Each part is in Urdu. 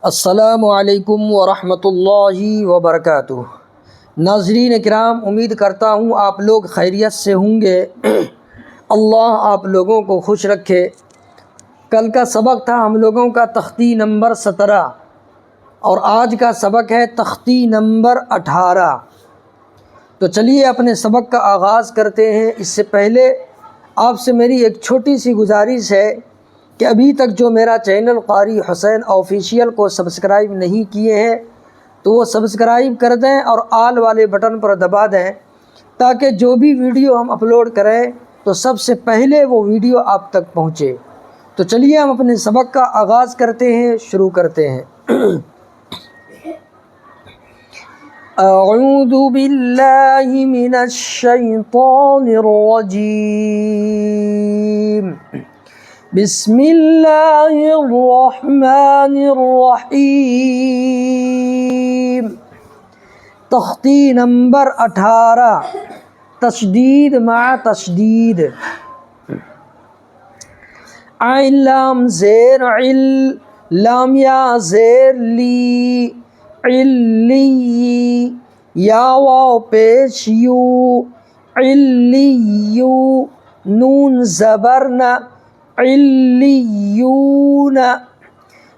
السلام علیکم ورحمۃ اللہ وبرکاتہ۔ ناظرین کرام، امید کرتا ہوں آپ لوگ خیریت سے ہوں گے۔ اللہ آپ لوگوں کو خوش رکھے۔ کل کا سبق تھا ہم لوگوں کا تختی نمبر 17 اور آج کا سبق ہے تختی نمبر 18۔ تو چلیے اپنے سبق کا آغاز کرتے ہیں۔ اس سے پہلے آپ سے میری ایک چھوٹی سی گزارش ہے کہ ابھی تک جو میرا چینل قاری حسین آفیشیل کو سبسکرائب نہیں کیے ہیں تو وہ سبسکرائب کر دیں اور آل والے بٹن پر دبا دیں تاکہ جو بھی ویڈیو ہم اپلوڈ کریں تو سب سے پہلے وہ ویڈیو آپ تک پہنچے۔ تو چلیے ہم اپنے سبق کا آغاز کرتے ہیں، شروع کرتے ہیں۔ اعوذ باللہ من الشیطان الرجیم، بسم اللہ الرحمن الرحیم۔ تختی نمبر 18، تشدید مع تشدید۔ عین لام زیر عل، لام یا زیر لی، علی، یا واو پیش یو، علیو، نون زبر نہ، علیون۔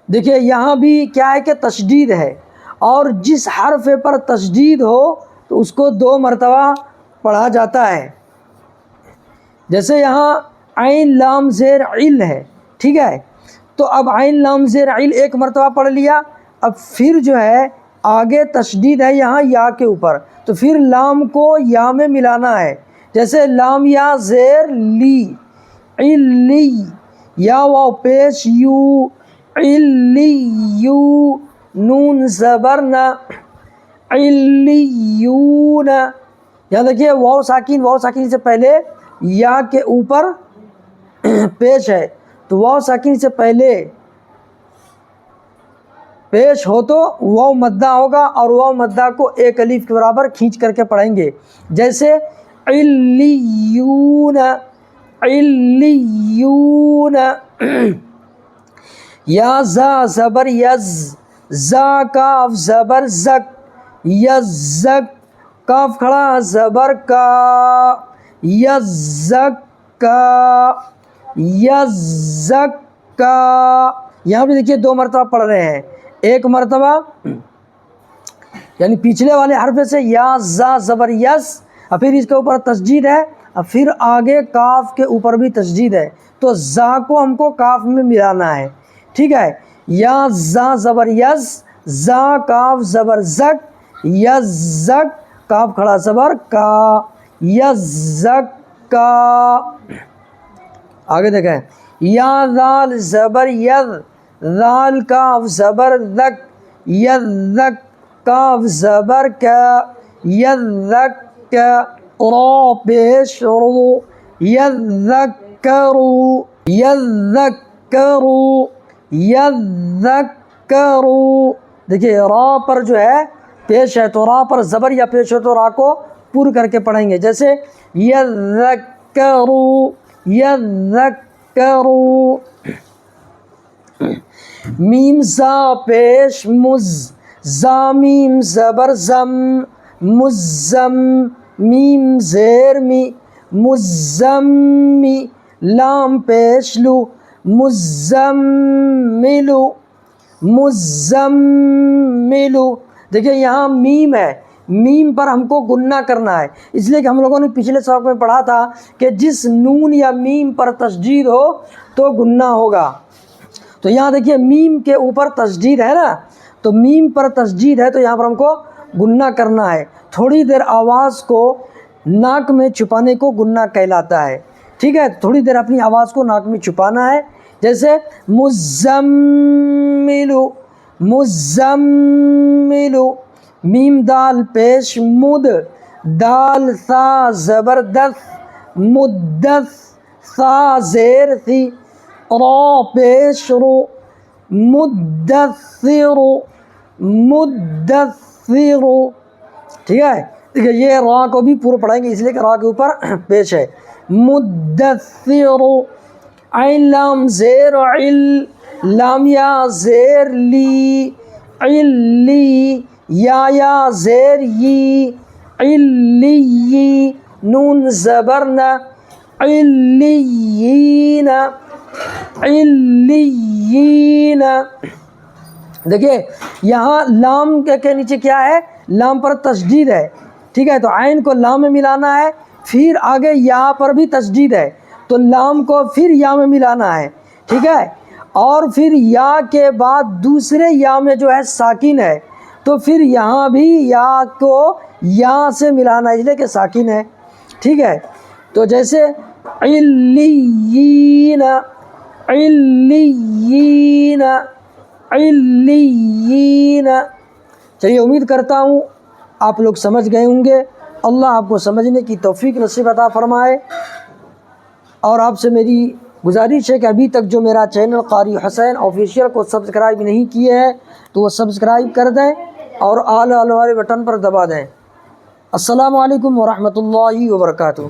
دیکھیے یہاں بھی کیا ہے کہ تشدید ہے، اور جس حرف پر تشدید ہو تو اس کو 2 مرتبہ پڑھا جاتا ہے۔ جیسے یہاں عین لام زیر عل ہے، ٹھیک ہے، تو اب عین لام زیر عل 1 مرتبہ پڑھ لیا، اب پھر جو ہے آگے تشدید ہے یہاں یا کے اوپر، تو پھر لام کو یا میں ملانا ہے۔ جیسے لام یا زیر لی، علی، یا واو پیش یو، علیو، نون زبر نہ، علیون۔ یہاں دیکھیے واو ساکن سے پہلے یا کے اوپر پیش ہے، تو واو ساکن سے پہلے پیش ہو تو واو مدہ ہوگا، اور واو مدہ کو 1 الف کے برابر کھینچ کر کے پڑھیں گے۔ جیسے علیون، علیون۔ یا زا زبر یز، زا کاف زبر زک، یزک، کاف کھڑا زبر کا، یزک کا، یزک کا۔ یہاں بھی دیکھیے 2 مرتبہ پڑھ رہے ہیں، 1 مرتبہ یعنی پچھلے والے حرف سے یا زا زبر یس، اور پھر اس کے اوپر تشدید ہے، اور پھر آگے کاف کے اوپر بھی تشدید ہے، تو زا کو ہم کو کاف میں ملانا ہے، ٹھیک ہے۔ یا زا زبر یز، زا کاف زبر زک، یزک، کاف کھڑا زبر کا، یزک کا۔ آگے دیکھیں، یا ذال زبر ید، ذال کاف زبر ذک، یذک، کاف زبر کا، یذک کا، را پیش رو، یذکرو، یذکرو، یذکرو۔ دیکھیے را پر جو ہے پیش ہے، تو را پر زبر یا پیش ہو تو را کو پور کر کے پڑھیں گے۔ جیسے یذکرو، یذکرو۔ میم زا پیش مز، زا میم زبر زم، مزم، میم زیر می، مزمی، لام پیش لو، مزملو، مزملو۔ دیکھیے یہاں میم ہے، میم پر ہم کو گننا کرنا ہے، اس لیے کہ ہم لوگوں نے پچھلے سبق میں پڑھا تھا کہ جس نون یا میم پر تشدید ہو تو گننا ہوگا۔ تو یہاں دیکھیے میم کے اوپر تشدید ہے نا، تو میم پر تشدید ہے تو یہاں پر ہم کو گننا کرنا ہے۔ تھوڑی دیر آواز کو ناک میں چھپانے کو گننا کہلاتا ہے، ٹھیک ہے۔ تھوڑی دیر اپنی آواز کو ناک میں چھپانا ہے۔ جیسے مزملو، مزملو، میم دال پیش مد، دال ثا زبر دث، مدث، ثا زیر ثی، را پیش رو، مدثرو، مدثرو، ٹھیک ہے۔ دیکھیے یہ را کو بھی پورا پڑھیں گے اس لیے کہ را کے اوپر پیش ہے، مدثرو۔ عین لام زیر عل، لام یا زیر لی علی، یا زیر یی علی، نون زبر ن علیین علیین۔ دیکھیے یہاں لام کے نیچے کیا ہے؟ لام پر تشدید ہے، ٹھیک ہے، تو عین کو لام میں ملانا ہے، پھر آگے یا پر بھی تشدید ہے تو لام کو پھر یا میں ملانا ہے، ٹھیک ہے، اور پھر یا کے بعد دوسرے یا میں جو ہے ساکن ہے تو پھر یہاں بھی یا کو یا سے ملانا ہے، اس لیے کہ ساکن ہے، ٹھیک ہے۔ تو جیسے علیین علیین علیین۔ چلیے امید کرتا ہوں آپ لوگ سمجھ گئے ہوں گے۔ اللہ آپ کو سمجھنے کی توفیق نصیب عطا فرمائے۔ اور آپ سے میری گزارش ہے کہ ابھی تک جو میرا چینل قاری حسین آفیشیل کو سبسکرائب نہیں کیے ہیں تو وہ سبسکرائب کر دیں اور آل والے بٹن پر دبا دیں۔ السلام علیکم ورحمۃ اللہ وبرکاتہ۔